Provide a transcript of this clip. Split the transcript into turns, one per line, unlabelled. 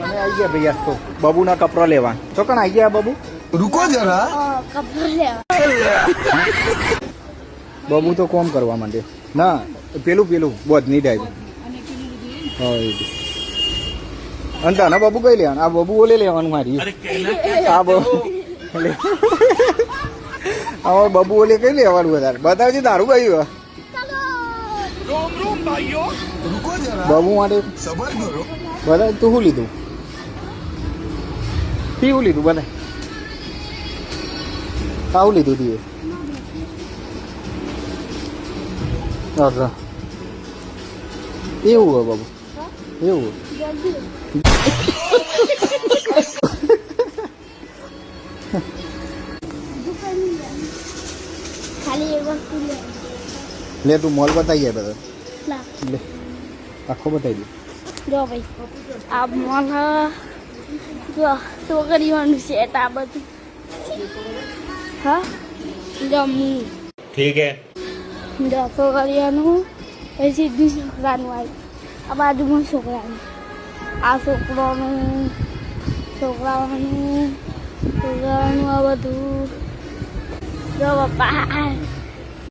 અમે આવી ગયા ભૈયા તો બાબુના કપડા લેવા ચોકણ આવી ગયા બાબુ
रुको जरा
કપડા લેવા
બાબુ તો કોમ કરવા માંડ્યો ના પેલું બોધ નહીં ડાય હા અંતા ના બાબુ કઈ લેવાનું આ બાબુ ઓલે લેવાનું મારી આ બાબુ આ બાબુ ઓલે કઈ લેવાનું વધારે બતાવજે તારું કયું
रुको जरा
બાબુ માટે
सबर करो
બધા તું શું લીધું શું લીધું બધા આવું લીધું તું અચ્છા એવું હોય બાબુ એવું
ખાલી એક વસ્તુ લે
લે તું મોલ બતાવી જાય બધા
લા
લે આખો બતાવી દે
જો ભાઈ આ મને જો છોકરીઓનું સેટ આ બધું હા જમવું
ठीक है
જો છોકરીઓનું પછી સીધું છોકરાનું આવ્યું આ બાજુમાં છોકરાનું આ છોકરાનું આ બધું જો પપ્પા